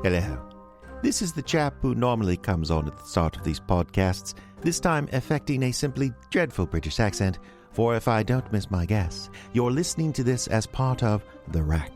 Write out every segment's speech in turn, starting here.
Hello. This is the chap who normally comes on at the start of these podcasts, this time affecting a simply dreadful British accent, for if I don't miss my guess, you're listening to this as part of The Rack,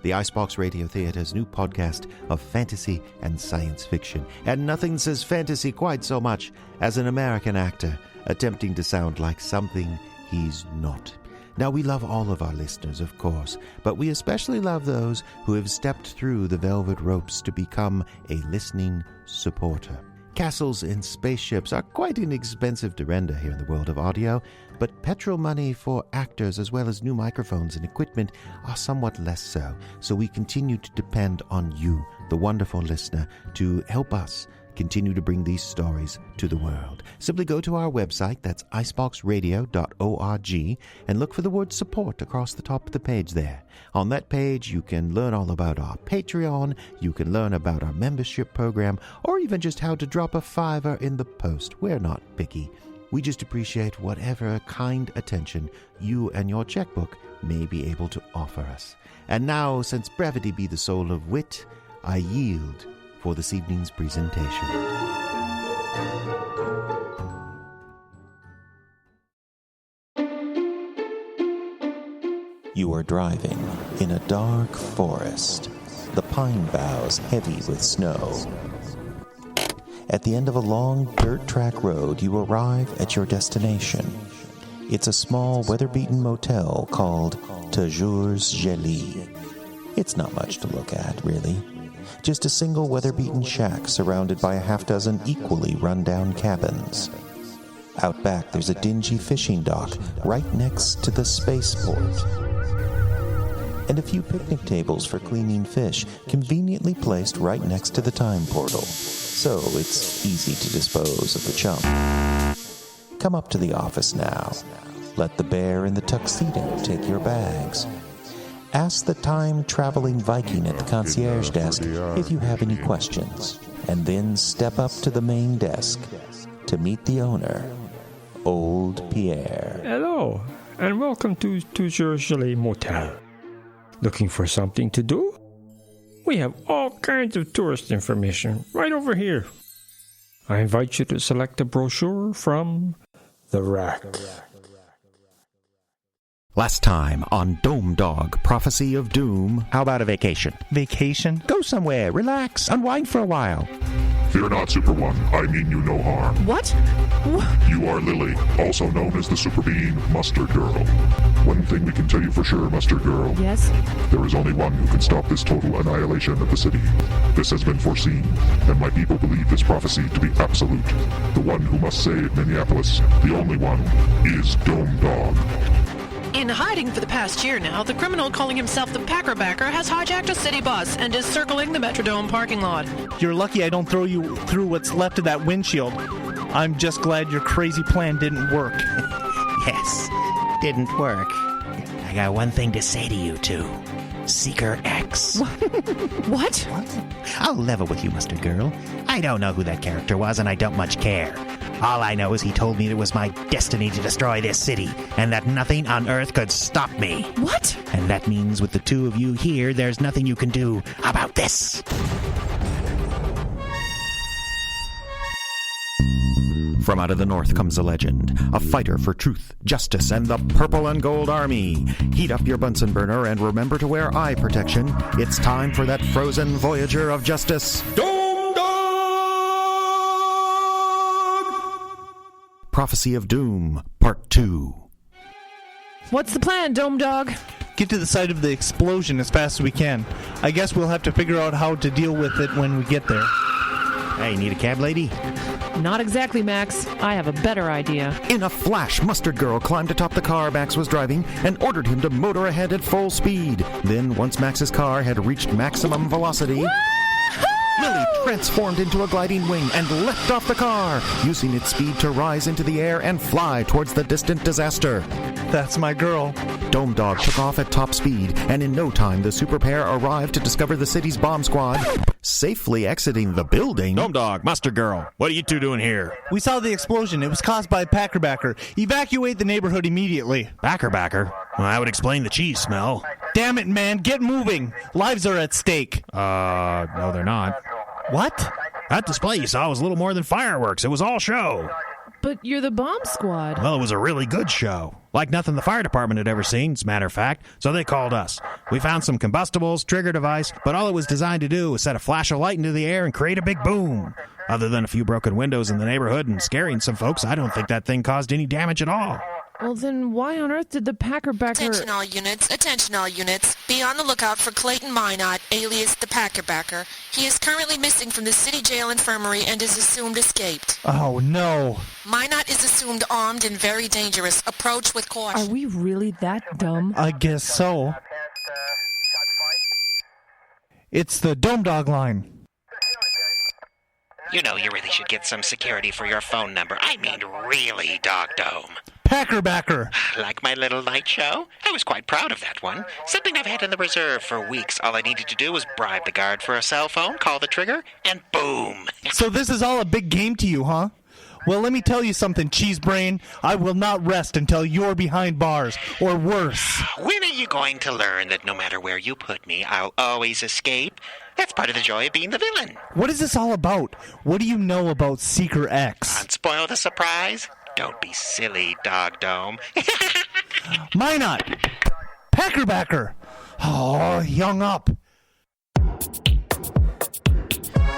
the Icebox Radio Theatre's new podcast of fantasy and science fiction. And nothing says fantasy quite so much as an American actor attempting to sound like something he's not. Now, we love all of our listeners, of course, but we especially love those who have stepped through the velvet ropes to become a listening supporter. Castles and spaceships are quite inexpensive to render here in the world of audio, but petrol money for actors as well as new microphones and equipment are somewhat less so. So we continue to depend on you, the wonderful listener, to help us continue to bring these stories to the world. Simply go to our website, that's iceboxradio.org, and look for the word support across the top of the page there. On that page, you can learn all about our Patreon, you can learn about our membership program, or even just how to drop a $5 in the post. We're not picky. We just appreciate whatever kind attention you and your checkbook may be able to offer us. And now, since brevity be the soul of wit, I yield for this evening's presentation. You are driving in a dark forest, the pine boughs heavy with snow. At the end of a long dirt track road, you arrive at your destination. It's a small, weather-beaten motel called Toujours Gelée. It's not much to look at, really. Just a single weather-beaten shack surrounded by a half-dozen equally run-down cabins. Out back, there's a dingy fishing dock right next to the spaceport. And a few picnic tables for cleaning fish conveniently placed right next to the time portal. So it's easy to dispose of the chum. Come up to the office now. Let the bear in the tuxedo take your bags. Ask the time-traveling Viking at the concierge desk if you have any questions, and then step up to the main desk to meet the owner, Old Pierre. Hello, and welcome to Toujours Gelée Motel. Looking for something to do? We have all kinds of tourist information right over here. I invite you to select a brochure from The Rack. Last time on Dome Dog, Prophecy of Doom. How about a vacation? Vacation? Go somewhere, relax, unwind for a while. Fear not, Super One. I mean you no harm. What? You are Lily, also known as the Super Being Mustard Girl. One thing we can tell you for sure, Mustard Girl. Yes? There is only one who can stop this total annihilation of the city. This has been foreseen, and my people believe this prophecy to be absolute. The one who must save Minneapolis, the only one, is Dome Dog. In hiding for the past year now, the criminal calling himself the Packerbacker has hijacked a city bus and is circling the Metrodome parking lot. You're lucky I don't throw you through what's left of that windshield. I'm just glad your crazy plan didn't work. Yes, didn't work. I got one thing to say to you two. Seeker X. What? I'll level with you, Mustard Girl. I don't know who that character was, and I don't much care. All I know is he told me it was my destiny to destroy this city, and that nothing on Earth could stop me. What? And that means with the two of you here, there's nothing you can do about this. From out of the north comes a legend, a fighter for truth, justice, and the Purple and Gold Army. Heat up your Bunsen burner and remember to wear eye protection. It's time for that frozen voyager of justice, Dome Dog! Prophecy of Doom, Part 2. What's the plan, Dome Dog? Get to the site of the explosion as fast as we can. I guess we'll have to figure out how to deal with it when we get there. Hey, need a cab, lady? Not exactly, Max. I have a better idea. In a flash, Mustard Girl climbed atop the car Max was driving and ordered him to motor ahead at full speed. Then, once Max's car had reached maximum velocity, Lily transformed into a gliding wing and leapt off the car, using its speed to rise into the air and fly towards the distant disaster. That's my girl. Dome Dog took off at top speed, and in no time the super pair arrived to discover the city's bomb squad, safely exiting the building. Dome Dog, Mustard Girl, what are you two doing here? We saw the explosion. It was caused by a Packerbacker. Evacuate the neighborhood immediately. Packerbacker? Well, that would explain the cheese smell. Damn it, man. Get moving. Lives are at stake. No, they're not. What? That display you saw was little more than fireworks. It was all show. But you're the bomb squad. Well, it was a really good show. Like nothing the fire department had ever seen, as a matter of fact. So they called us. We found some combustibles, trigger device, but all it was designed to do was set a flash of light into the air and create a big boom. Other than a few broken windows in the neighborhood and scaring some folks, I don't think that thing caused any damage at all. Well, then why on earth did the Packerbacker... Attention all units. Be on the lookout for Clayton Minot, alias the Packerbacker. He is currently missing from the city jail infirmary and is assumed escaped. Oh, no. Minot is assumed armed and very dangerous. Approach with caution. Are we really that dumb? I guess so. It's the Dome Dog line. You know you really should get some security for your phone number. I mean really, Dog Dome. Packerbacker. Like my little night show? I was quite proud of that one. Something I've had in the reserve for weeks. All I needed to do was bribe the guard for a cell phone, call the trigger, and boom. So this is all a big game to you, huh? Well, let me tell you something, Cheese Brain. I will not rest until you're behind bars, or worse. When are you going to learn that no matter where you put me, I'll always escape? That's part of the joy of being the villain. What is this all about? What do you know about Seeker X? Unspoil the surprise? Don't be silly, Dog Dome. Minot! Packerbacker! Oh, he hung up.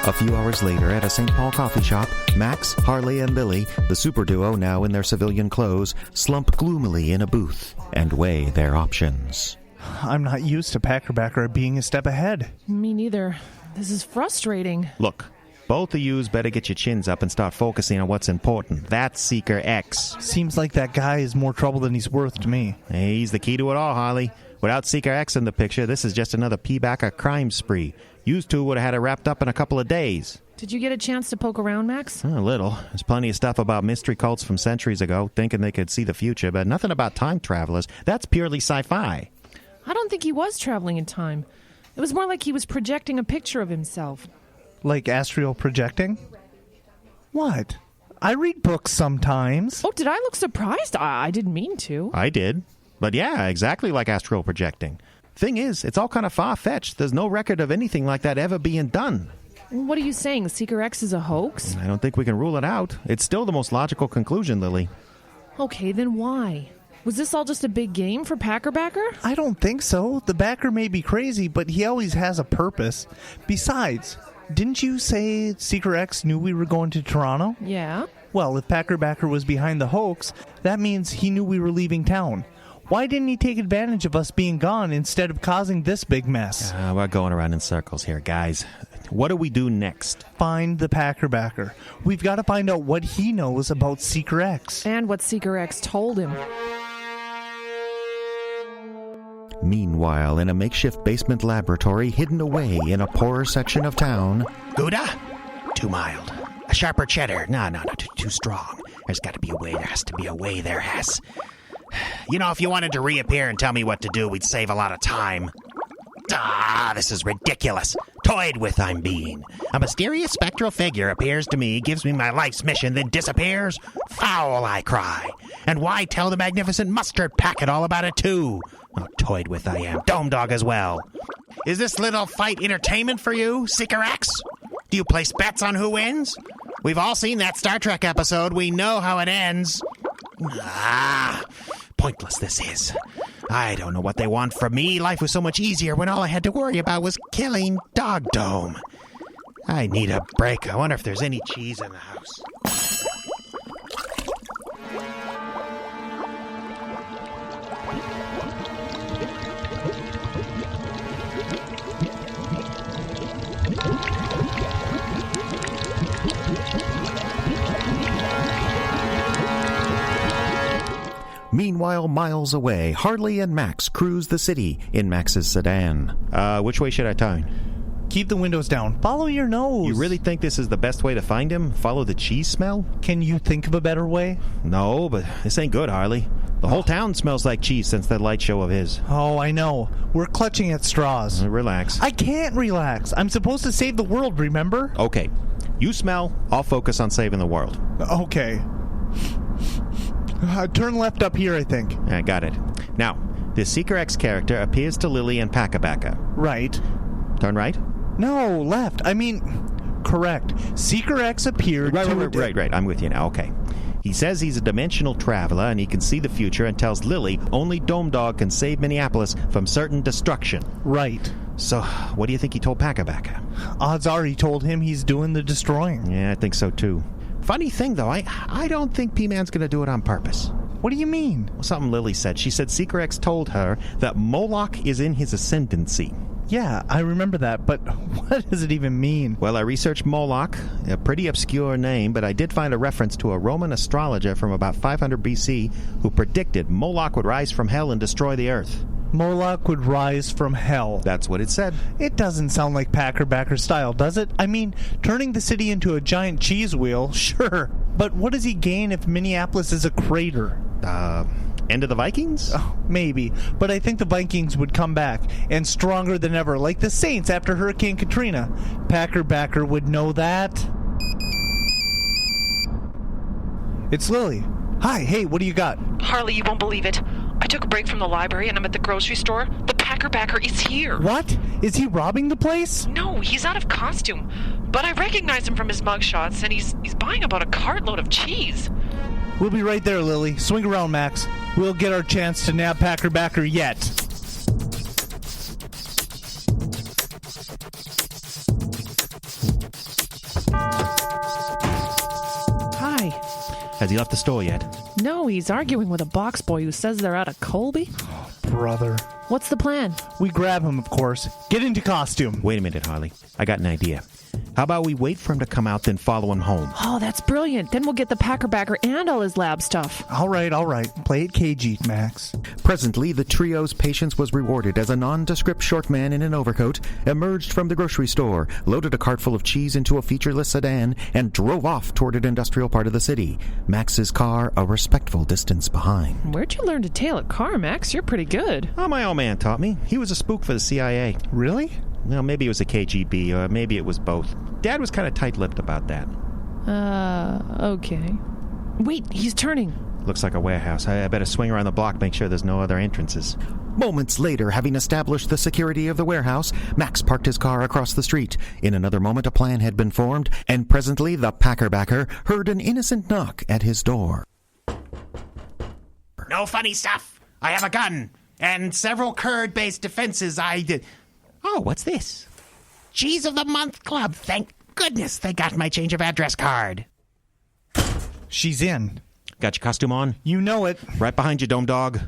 A few hours later, at a St. Paul coffee shop, Max, Harley, and Billy, the super duo now in their civilian clothes, slump gloomily in a booth and weigh their options. I'm not used to Packerbacker being a step ahead. Me neither. This is frustrating. Look, both of yous better get your chins up and start focusing on what's important. That's Seeker X. Seems like that guy is more trouble than he's worth to me. Hey, he's the key to it all, Harley. Without Seeker X in the picture, this is just another P-backer crime spree. Yous two would have had it wrapped up in a couple of days. Did you get a chance to poke around, Max? A little. There's plenty of stuff about mystery cults from centuries ago, thinking they could see the future, but nothing about time travelers. That's purely sci-fi. I don't think he was traveling in time. It was more like he was projecting a picture of himself. Like astral projecting? What? I read books sometimes. Oh, did I look surprised? I didn't mean to. I did. But yeah, exactly like astral projecting. Thing is, it's all kind of far-fetched. There's no record of anything like that ever being done. What are you saying? Seeker X is a hoax? I don't think we can rule it out. It's still the most logical conclusion, Lily. Okay, then why? Was this all just a big game for Packerbacker? I don't think so. The backer may be crazy, but he always has a purpose. Besides, didn't you say Seeker X knew we were going to Toronto? Yeah. Well, if Packerbacker was behind the hoax, that means he knew we were leaving town. Why didn't he take advantage of us being gone instead of causing this big mess? We're going around in circles here, guys. What do we do next? Find the Packerbacker. We've got to find out what he knows about Seeker X. And what Seeker X told him. Meanwhile, in a makeshift basement laboratory hidden away in a poorer section of town... Gouda? Too mild. A sharper cheddar. No, too strong. There's got to be a way. There has to be a way. There has. You know, if you wanted to reappear and tell me what to do, we'd save a lot of time. This is ridiculous. Toyed with I'm being. A mysterious spectral figure appears to me, gives me my life's mission, then disappears. Foul, I cry. And why tell the magnificent mustard packet all about it, too? Oh, toyed with I am. Dome Dog as well. Is this little fight entertainment for you, Seeker X? Do you place bets on who wins? We've all seen that Star Trek episode. We know how it ends. Pointless this is. I don't know what they want from me. Life was so much easier when all I had to worry about was killing Dog Dome. I need a break. I wonder if there's any cheese in the house. Meanwhile, miles away, Harley and Max cruise the city in Max's sedan. Which way should I turn? Keep the windows down. Follow your nose. You really think this is the best way to find him? Follow the cheese smell? Can you think of a better way? No, but this ain't good, Harley. The whole town smells like cheese since that light show of his. Oh, I know. We're clutching at straws. Relax. I can't relax. I'm supposed to save the world, remember? Okay. You smell. I'll focus on saving the world. Okay. Turn left up here, I think. I got it. Now, The Seeker X character appears to Lily and Pakabaka. Right. Turn right? No, left. I mean, correct. Seeker X appeared Right. I'm with you now. Okay. He says he's a dimensional traveler and he can see the future and tells Lily only Dome Dog can save Minneapolis from certain destruction. Right. So, what do you think he told Pakabaka? Odds are he told him he's doing the destroying. Yeah, I think so too. Funny thing, though, I don't think P-Man's going to do it on purpose. What do you mean? Well, something Lily said. She said Seeker X told her that Moloch is in his ascendancy. Yeah, I remember that, but what does it even mean? Well, I researched Moloch, a pretty obscure name, but I did find a reference to a Roman astrologer from about 500 BC who predicted Moloch would rise from hell and destroy the earth. Moloch would rise from hell. That's what it said. It doesn't sound like Pakkerbacker style, does it? I mean, turning the city into a giant cheese wheel, sure. But what does he gain if Minneapolis is a crater? End of the Vikings? Oh, maybe. But I think the Vikings would come back, and stronger than ever, like the Saints after Hurricane Katrina. Pakkerbacker would know that. It's Lily. Hi, hey, what do you got? Harley, you won't believe it. I took a break from the library and I'm at the grocery store. The Pakkerbacker is here. What? Is he robbing the place? No, he's out of costume. But I recognize him from his mugshots, and he's buying about a cartload of cheese. We'll be right there, Lily. Swing around, Max. We'll get our chance to nab Pakkerbacker yet. Hi. Has he left the store yet? No, he's arguing with a box boy who says they're out of Colby. Brother. What's the plan? We grab him, of course. Get into costume. Wait a minute, Harley. I got an idea. How about we wait for him to come out, then follow him home? Oh, that's brilliant. Then we'll get the Pakkerbacker and all his lab stuff. All right. Play it cagey, Max. Presently, the trio's patience was rewarded as a nondescript short man in an overcoat emerged from the grocery store, loaded a cart full of cheese into a featureless sedan, and drove off toward an industrial part of the city, Max's car a respectful distance behind. Where'd you learn to tail a car, Max? You're pretty good. Oh, my old man taught me. He was a spook for the CIA. Really? Well, maybe it was a KGB, or maybe it was both. Dad was kind of tight-lipped about that. Okay. Wait, he's turning. Looks like a warehouse. I better swing around the block, make sure there's no other entrances. Moments later, having established the security of the warehouse, Max parked his car across the street. In another moment, a plan had been formed, and presently the Pakkerbacker heard an innocent knock at his door. No funny stuff. I have a gun and several curd-based defenses. Oh, what's this? Cheese of the Month Club. Thank goodness they got my change of address card. She's in. Got your costume on? You know it. Right behind you, Dome Dog.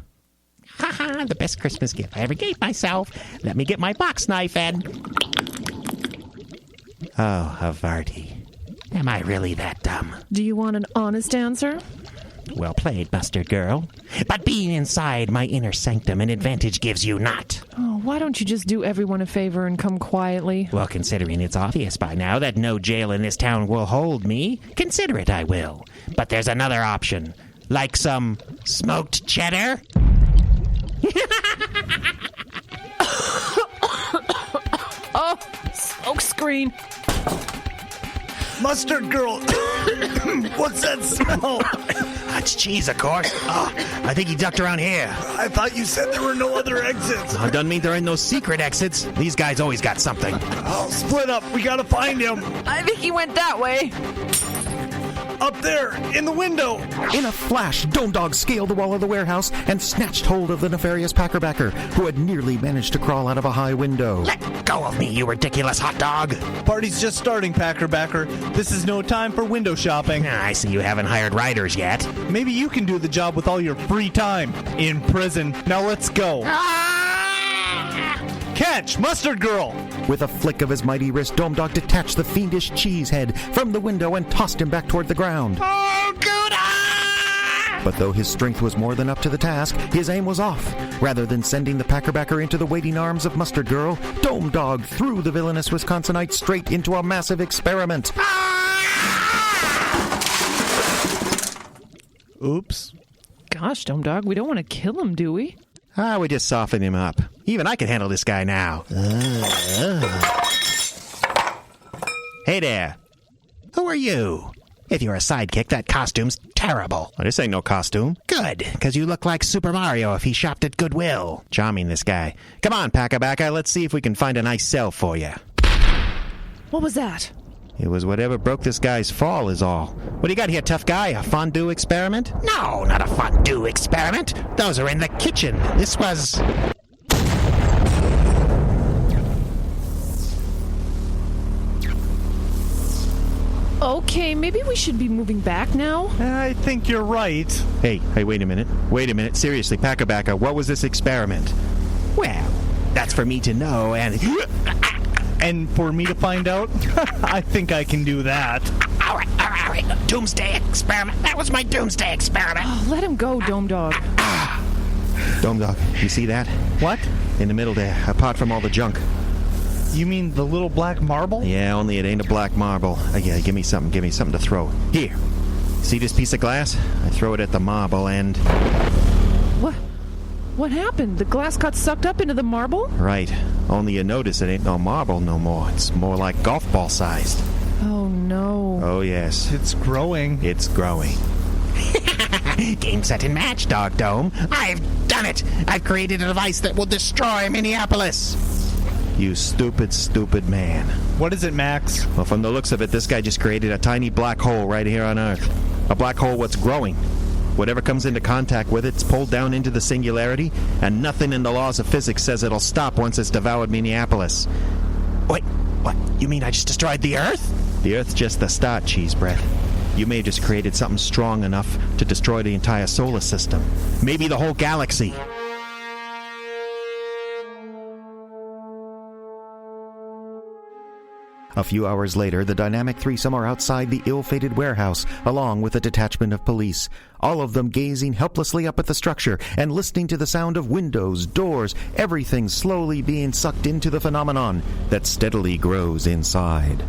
Haha, the best Christmas gift I ever gave myself. Let me get my box knife and... Oh, Havarti. Am I really that dumb? Do you want an honest answer? Well played, Mustard Girl. But being inside my inner sanctum an advantage gives you not. Oh, why don't you just do everyone a favor and come quietly? Well, considering it's obvious by now that no jail in this town will hold me, consider it I will. But there's another option. Like some smoked cheddar? Oh, smoke screen. Mustard Girl. What's that smell? That's cheese, of course. Oh, I think he ducked around here. I thought you said there were no other exits. Doesn't mean there ain't no secret exits. These guys always got something. Oh, split up. We gotta find him. I think he went that way. Up there, in the window. In a flash, Dome Dog scaled the wall of the warehouse and snatched hold of the nefarious Pakkerbacker, who had nearly managed to crawl out of a high window. Let go of me, you ridiculous hot dog. Party's just starting, Pakkerbacker. This is no time for window shopping. I see you haven't hired riders yet. Maybe you can do the job with all your free time. In prison. Now let's go. Catch, Mustard Girl! With a flick of his mighty wrist, Dome Dog detached the fiendish cheese head from the window and tossed him back toward the ground. Oh, good! But though his strength was more than up to the task, his aim was off. Rather than sending the Pakkerbacker into the waiting arms of Mustard Girl, Dome Dog threw the villainous Wisconsinite straight into a massive experiment. Oops. Gosh, Dome Dog, we don't want to kill him, do we? We just softened him up. Even I can handle this guy now. Hey there. Who are you? If you're a sidekick, that costume's terrible. This ain't no costume. Good, because you look like Super Mario if he shopped at Goodwill. Charming, this guy. Come on, Packabacka, let's see if we can find a nice cell for you. What was that? It was whatever broke this guy's fall is all. What do you got here, tough guy? A fondue experiment? No, not a fondue experiment. Those are in the kitchen. This was... Okay, maybe we should be moving back now. I think you're right. Hey, wait a minute. Seriously, Packabacka, what was this experiment? Well, that's for me to know, and... And for me to find out? I think I can do that. All right. Doomsday experiment. That was my doomsday experiment. Oh, let him go, Dome Dog. Dome Dog, you see that? What? In the middle there, apart from all the junk. You mean the little black marble? Yeah, only it ain't a black marble. Yeah, give me something to throw. Here. See this piece of glass? I throw it at the marble and... What happened? The glass got sucked up into the marble? Right. Only you notice it ain't no marble no more. It's more like golf ball sized. Oh, no. Oh, yes. It's growing. It's growing. Game, set, and match, Dog Dome. I've done it. I've created a device that will destroy Minneapolis. You stupid man. What is it, Max? Well, from the looks of it, this guy just created a tiny black hole right here on Earth. A black hole what's growing. Whatever comes into contact with it's pulled down into the singularity, and nothing in the laws of physics says it'll stop once it's devoured Minneapolis. Wait, what? You mean I just destroyed the Earth? The Earth's just the start, cheese breath. You may have just created something strong enough to destroy the entire solar system. Maybe the whole galaxy. A few hours later, the dynamic threesome are outside the ill-fated warehouse, along with a detachment of police, all of them gazing helplessly up at the structure and listening to the sound of windows, doors, everything slowly being sucked into the phenomenon that steadily grows inside.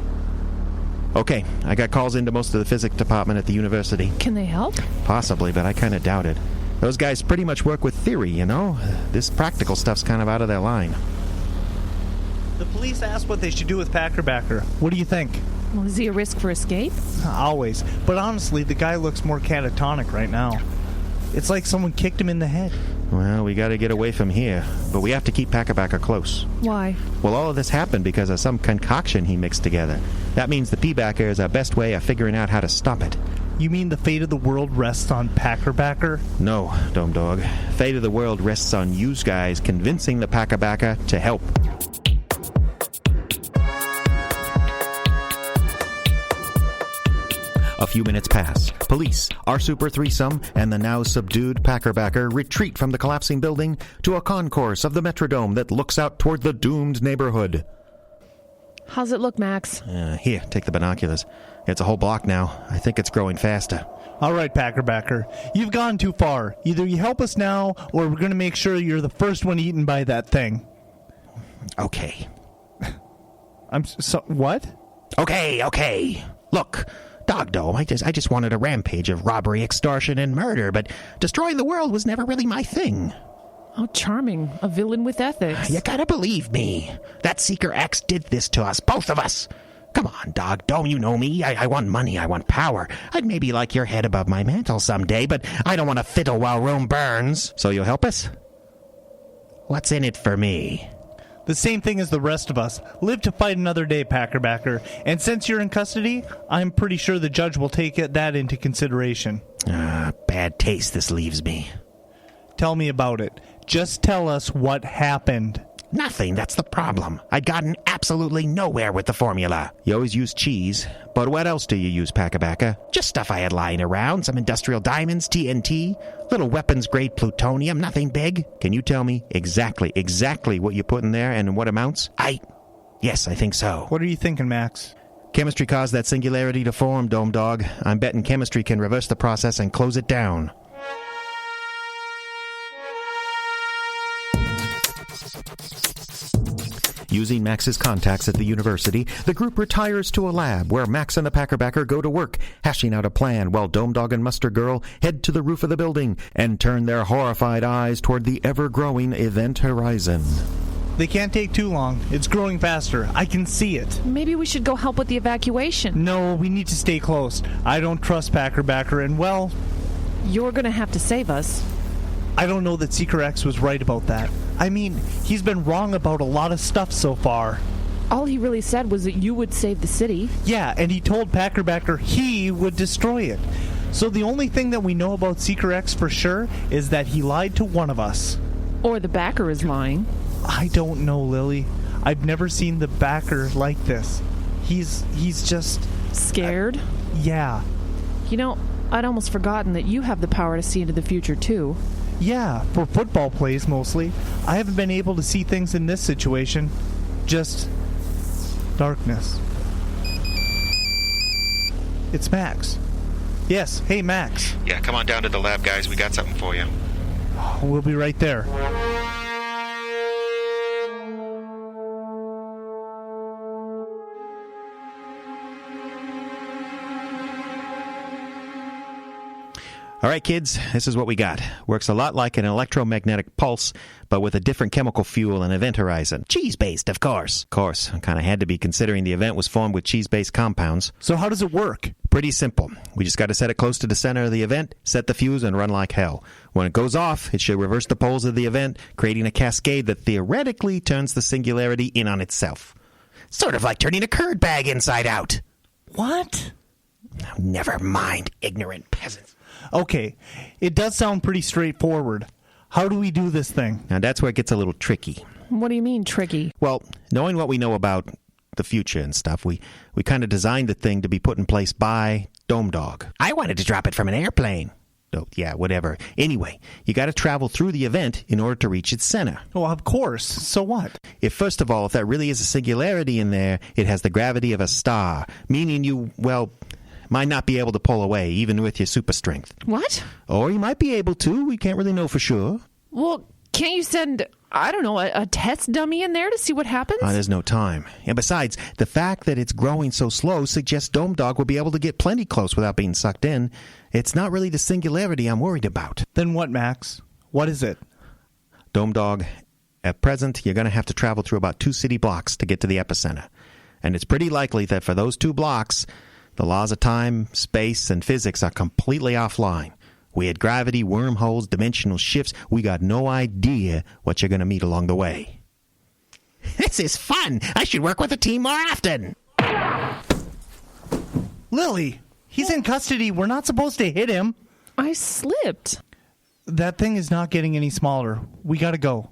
Okay, I got calls into most of the physics department at the university. Can they help? Possibly, but I kind of doubt it. Those guys pretty much work with theory, you know? This practical stuff's kind of out of their line. The police asked what they should do with Packabacka. What do you think? Well, is he a risk for escape? Always. But honestly, the guy looks more catatonic right now. It's like someone kicked him in the head. Well, we gotta get away from here, but we have to keep Packabacka close. Why? Well, all of this happened because of some concoction he mixed together. That means the P-backer is our best way of figuring out how to stop it. You mean the fate of the world rests on Packabacka? No, Dome Dog. Fate of the world rests on you guys convincing the Packabacka to help. A few minutes pass. Police, our super threesome, and the now subdued Packabacka retreat from the collapsing building to a concourse of the Metrodome that looks out toward the doomed neighborhood. How's it look, Max? Here, take the binoculars. It's a whole block now. I think it's growing faster. All right, Packabacka. You've gone too far. Either you help us now, or we're going to make sure you're the first one eaten by that thing. Okay. What? Okay. Look, Dog Dome, I just wanted a rampage of robbery, extortion, and murder, but destroying the world was never really my thing. Oh, charming. A villain with ethics. You gotta believe me. That Seeker X did this to us, both of us. Come on, Dog Dome, you know me. I want money, I want power. I'd maybe like your head above my mantle someday, but I don't want to fiddle while Rome burns. So you'll help us? What's in it for me? The same thing as the rest of us. Live to fight another day, Packabacka. And since you're in custody, I'm pretty sure the judge will take that into consideration. Bad taste this leaves me. Tell me about it. Just tell us what happened. Nothing, that's the problem. I'd gotten absolutely nowhere with the formula. You always use cheese, but what else do you use, Packabacka? Just stuff I had lying around, some industrial diamonds, TNT, little weapons-grade plutonium, nothing big. Can you tell me exactly what you put in there and in what amounts? Yes, I think so. What are you thinking, Max? Chemistry caused that singularity to form, Dome Dog. I'm betting chemistry can reverse the process and close it down. Using Max's contacts at the university, the group retires to a lab where Max and the Packabacka go to work, hashing out a plan while Dome Dog and Muster Girl head to the roof of the building and turn their horrified eyes toward the ever-growing event horizon. They can't take too long. It's growing faster. I can see it. Maybe we should go help with the evacuation. No, we need to stay close. I don't trust Packerbacker, and well... You're gonna have to save us. I don't know that Seeker X was right about that. I mean, he's been wrong about a lot of stuff so far. All he really said was that you would save the city. Yeah, and he told Packerbacker he would destroy it. So the only thing that we know about Seeker X for sure is that he lied to one of us. Or the backer is lying. I don't know, Lily. I've never seen the backer like this. He's just... Scared? Yeah. You know, I'd almost forgotten that you have the power to see into the future, too. Yeah, for football plays mostly. I haven't been able to see things in this situation. Just... darkness. It's Max. Yes, hey Max. Yeah, come on down to the lab, guys. We got something for you. We'll be right there. All right, kids, this is what we got. Works a lot like an electromagnetic pulse, but with a different chemical fuel and event horizon. Cheese-based, of course. Of course, kind of had to be considering the event was formed with cheese-based compounds. So how does it work? Pretty simple. We just got to set it close to the center of the event, set the fuse, and run like hell. When it goes off, it should reverse the poles of the event, creating a cascade that theoretically turns the singularity in on itself. Sort of like turning a curd bag inside out. What? Never mind, ignorant peasants. Okay, it does sound pretty straightforward. How do we do this thing? Now, that's where it gets a little tricky. What do you mean, tricky? Well, knowing what we know about the future and stuff, we kind of designed the thing to be put in place by Dome Dog. I wanted to drop it from an airplane. Oh, yeah, whatever. Anyway, you got to travel through the event in order to reach its center. Well, of course. So what? First of all, if that really is a singularity in there, it has the gravity of a star, meaning you, well... might not be able to pull away, even with your super strength. What? Or you might be able to. We can't really know for sure. Well, can't you send, I don't know, a test dummy in there to see what happens? There's no time. And besides, the fact that it's growing so slow suggests Dome Dog will be able to get plenty close without being sucked in. It's not really the singularity I'm worried about. Then what, Max? What is it? Dome Dog, at present, you're going to have to travel through about 2 city blocks to get to the epicenter. And it's pretty likely that for those 2 blocks... the laws of time, space, and physics are completely offline. We had gravity, wormholes, dimensional shifts. We got no idea what you're going to meet along the way. This is fun. I should work with a team more often. Lily, he's in custody. We're not supposed to hit him. I slipped. That thing is not getting any smaller. We gotta go.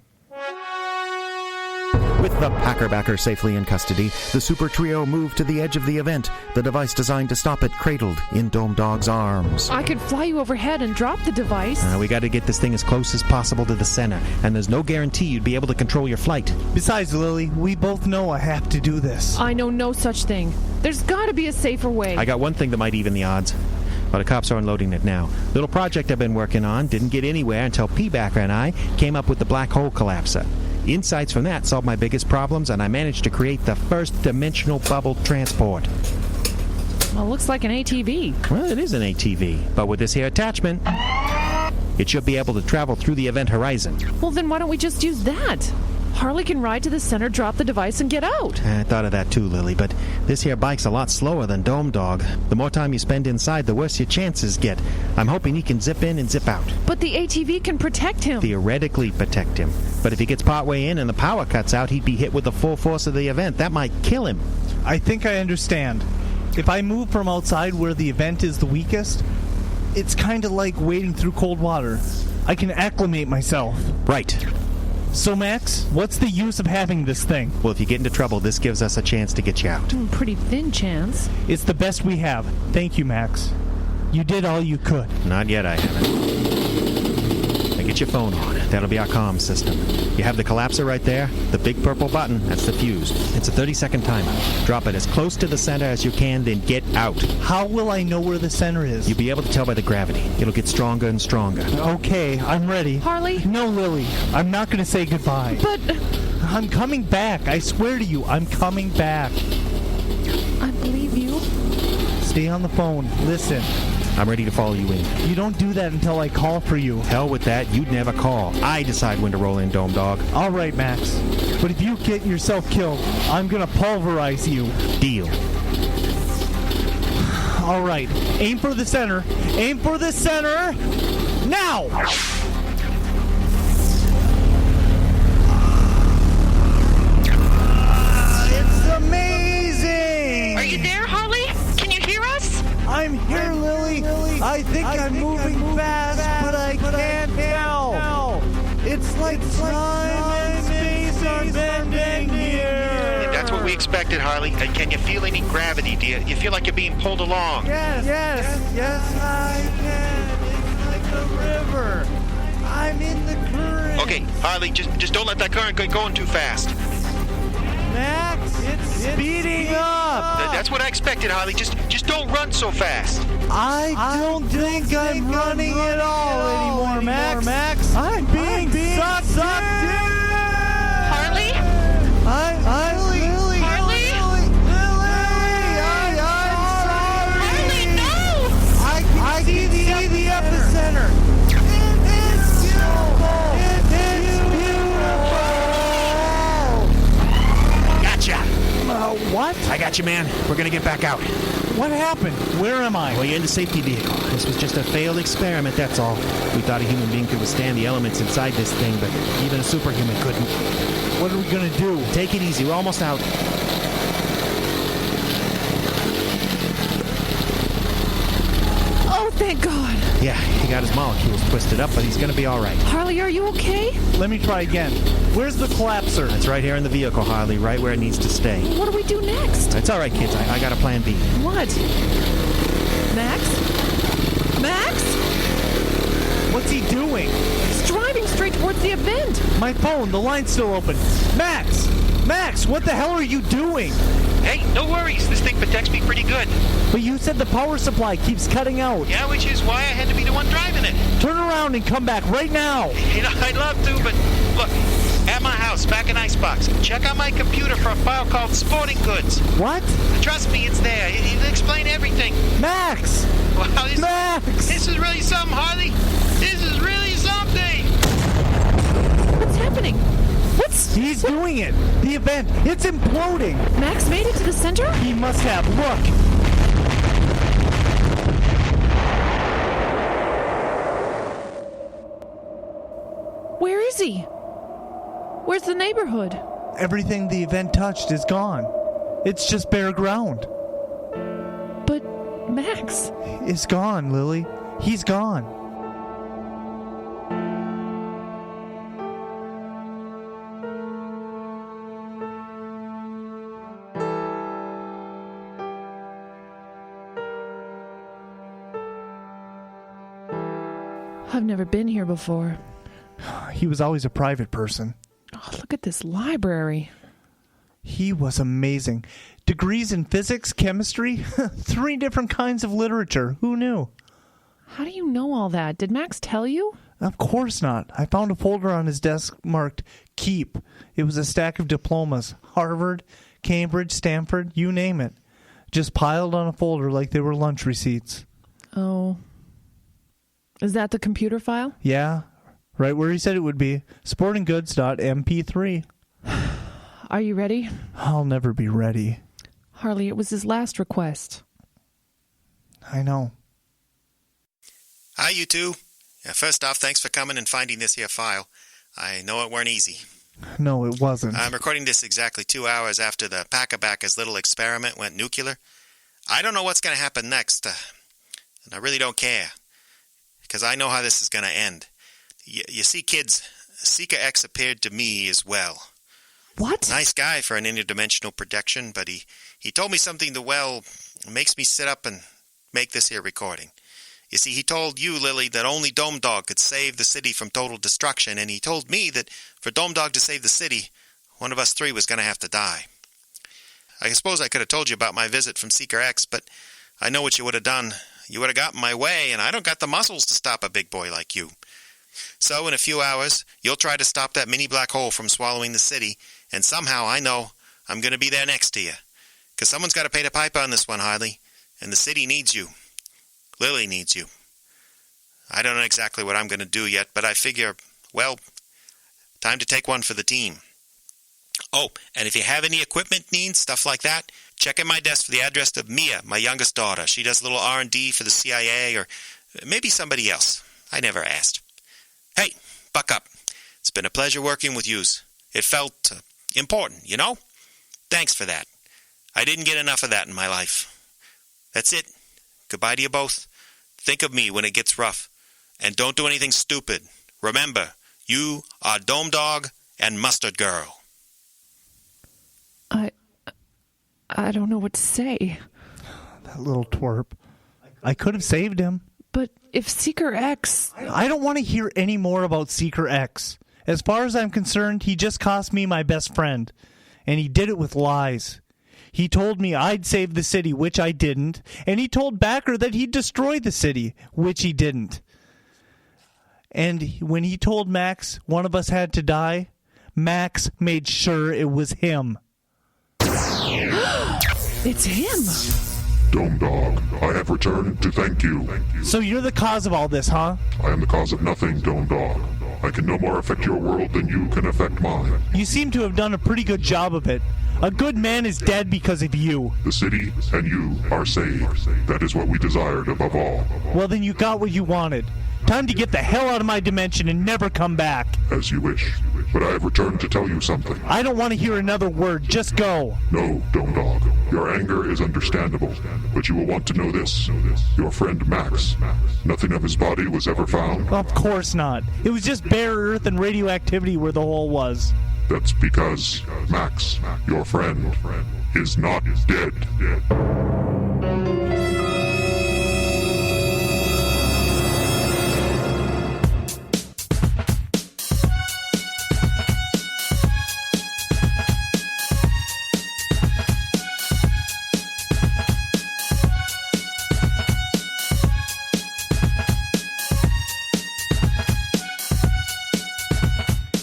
With the Packerbacker safely in custody, the Super Trio moved to the edge of the event, the device designed to stop it cradled in Dome Dog's arms. I could fly you overhead and drop the device. We got to get this thing as close as possible to the center, and there's no guarantee you'd be able to control your flight. Besides, Lily, we both know I have to do this. I know no such thing. There's got to be a safer way. I got one thing that might even the odds. But the cops are unloading it now. Little project I've been working on didn't get anywhere until P-Backer and I came up with the black hole collapser. Insights from that solved my biggest problems, and I managed to create the first dimensional bubble transport. Well, looks like an ATV. Well, it is an ATV, but with this here attachment, it should be able to travel through the event horizon. Well, then why don't we just use that? Harley can ride to the center, drop the device, and get out. I thought of that too, Lily, but this here bike's a lot slower than Dome Dog. The more time you spend inside, the worse your chances get. I'm hoping he can zip in and zip out. But the ATV can protect him. Theoretically protect him. But if he gets partway in and the power cuts out, he'd be hit with the full force of the event. That might kill him. I think I understand. If I move from outside where the event is the weakest, it's kind of like wading through cold water. I can acclimate myself. Right. So, Max, what's the use of having this thing? Well, if you get into trouble, this gives us a chance to get you out. Pretty thin chance. It's the best we have. Thank you, Max. You did all you could. Not yet, I haven't. Now get your phone on. That'll be our comm system. You have the collapser right there? The big purple button, that's the fuse. It's a 30-second timer. Drop it as close to the center as you can, then get out. How will I know where the center is? You'll be able to tell by the gravity. It'll get stronger and stronger. Okay, I'm ready. Harley? No, Lily. I'm not going to say goodbye. But... I'm coming back. I swear to you, I'm coming back. I believe you. Stay on the phone. Listen. I'm ready to follow you in. You don't do that until I call for you. Hell with that. You'd never call. I decide when to roll in, Dome Dog. All right, Max. But if you get yourself killed, I'm gonna pulverize you. Deal. All right, aim for the center. Aim for the center. Now! It's amazing! Are you there, Harley? Can you hear us? I'm here, Lily. I think I'm moving fast, but I can't tell. It's like time and space are bending here. That's what we expected, Harley. Can you feel any gravity? Do you feel like you're being pulled along? Yes, I can. It's like a river. I'm in the current. Okay, Harley, just don't let that current get going too fast. Max, it's speeding up. That's what I expected, Harley. Just don't run so fast. I don't think I'm running at all anymore, Max. I'm being sucked in. Harley? Lily. Harley? I'm sorry. Harley, no! I can see the epicenter. It's beautiful. Gotcha. What? I got you, man. We're gonna get back out. What happened? Where am I? Well, you're in the safety vehicle. This was just a failed experiment, that's all. We thought a human being could withstand the elements inside this thing, but even a superhuman couldn't. What are we gonna do? Take it easy. We're almost out. Oh, thank God. Yeah, he got his molecules twisted up, but he's gonna be all right. Harley, are you okay? Let me try again. Where's the collapser? It's right here in the vehicle, Harley, right where it needs to stay. What do we do next? It's all right, kids. I got a plan B. What? Max? Max? What's he doing? He's driving straight towards the event. My phone, the line's still open. Max, what the hell are you doing? Hey, no worries. This thing protects me pretty good. But you said the power supply keeps cutting out. Yeah, which is why I had to be the one driving it. Turn around and come back right now. You know, I'd love to, but look, at my house, back in Icebox, check out my computer for a file called Sporting Goods. What? Trust me, it's there. It'll explain everything. Max! Wow, Max! This is really something, Harley. This is really something. What's happening? He's doing it. The event. It's imploding. Max made it to the center? He must have. Look. Where is he? Where's the neighborhood? Everything the event touched is gone. It's just bare ground. But Max... It's gone, Lily. He's gone. I've never been here before. He was always a private person. Oh, look at this library. He was amazing. Degrees in physics, chemistry, 3 different kinds of literature. Who knew? How do you know all that? Did Max tell you? Of course not. I found a folder on his desk marked Keep. It was a stack of diplomas. Harvard, Cambridge, Stanford, you name it. Just piled on a folder like they were lunch receipts. Oh. Is that the computer file? Yeah, right where he said it would be. sportinggoods.mp3. Are you ready? I'll never be ready. Harley, it was his last request. I know. Hi, you two. First off, thanks for coming and finding this here file. I know it weren't easy. No, it wasn't. I'm recording this exactly 2 hours after the Packabacker's little experiment went nuclear. I don't know what's going to happen next, and I really don't care, because I know how this is going to end. You see, kids, Seeker X appeared to me as well. What? Nice guy for an interdimensional projection, but he told me something that, well, makes me sit up and make this here recording. You see, he told you, Lily, that only Dome Dog could save the city from total destruction, and he told me that for Dome Dog to save the city, one of us 3 was going to have to die. I suppose I could have told you about my visit from Seeker X, but I know what you would have done. You would have gotten my way, and I don't got the muscles to stop a big boy like you. So, in a few hours, you'll try to stop that mini black hole from swallowing the city, and somehow I know I'm going to be there next to you. Because someone's got to pay the piper on this one, Harley, and the city needs you. Lily needs you. I don't know exactly what I'm going to do yet, but I figure, well, time to take one for the team. Oh, and if you have any equipment needs, stuff like that, check in my desk for the address of Mia, my youngest daughter. She does a little R&D for the CIA or maybe somebody else. I never asked. Hey, buck up. It's been a pleasure working with yous. It felt important, you know? Thanks for that. I didn't get enough of that in my life. That's it. Goodbye to you both. Think of me when it gets rough. And don't do anything stupid. Remember, you are Dome Dog and Mustard Girl. I don't know what to say. That little twerp. I could have saved him. But if Seeker X... I don't want to hear any more about Seeker X. As far as I'm concerned, he just cost me my best friend. And he did it with lies. He told me I'd save the city, which I didn't. And he told Backer that he'd destroy the city, which he didn't. And when he told Max one of us had to die, Max made sure it was him. It's him! Dome Dog, I have returned to thank you. So you're the cause of all this, huh? I am the cause of nothing, Dome Dog. I can no more affect your world than you can affect mine. You seem to have done a pretty good job of it. A good man is dead because of you. The city and you are saved. That is what we desired above all. Well, then you got what you wanted. Time to get the hell out of my dimension and never come back. As you wish. But I have returned to tell you something. I don't want to hear another word. Just go. No, Dome Dog. Your anger is understandable. But you will want to know this. Your friend Max. Nothing of his body was ever found. Of course not. It was just bare earth and radioactivity where the hole was. That's because Max, your friend, is not dead.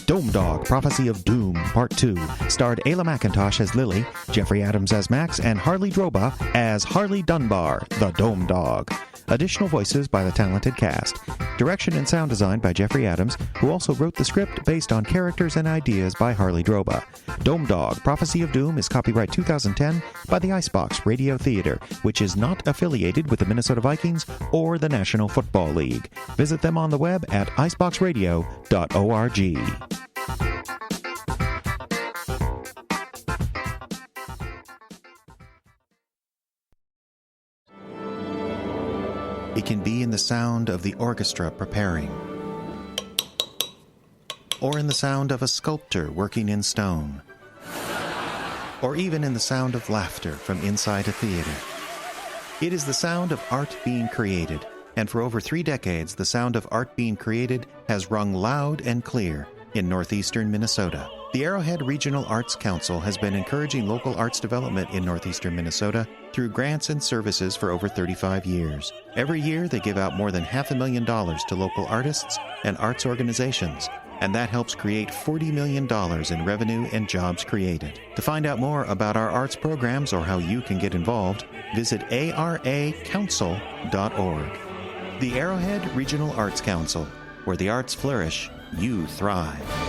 Dome Dog, Prophecy of Doom, Part 2, starred Ayla McIntosh as Lily, Jeffrey Adams as Max, and Harley Droba as Harley Dunbar, the Dome Dog. Additional voices by the talented cast. Direction and sound design by Jeffrey Adams, who also wrote the script based on characters and ideas by Harley Droba. Dome Dog, Prophecy of Doom is copyright 2010 by the Icebox Radio Theater, which is not affiliated with the Minnesota Vikings or the National Football League. Visit them on the web at iceboxradio.org. It can be in the sound of the orchestra preparing, or in the sound of a sculptor working in stone, or even in the sound of laughter from inside a theater. It is the sound of art being created, and for over 3 decades, the sound of art being created has rung loud and clear in northeastern Minnesota. The Arrowhead Regional Arts Council has been encouraging local arts development in northeastern Minnesota through grants and services for over 35 years. Every year, they give out more than $500,000 to local artists and arts organizations, and that helps create $40 million in revenue and jobs created. To find out more about our arts programs or how you can get involved, visit aracouncil.org. The Arrowhead Regional Arts Council, where the arts flourish, you thrive.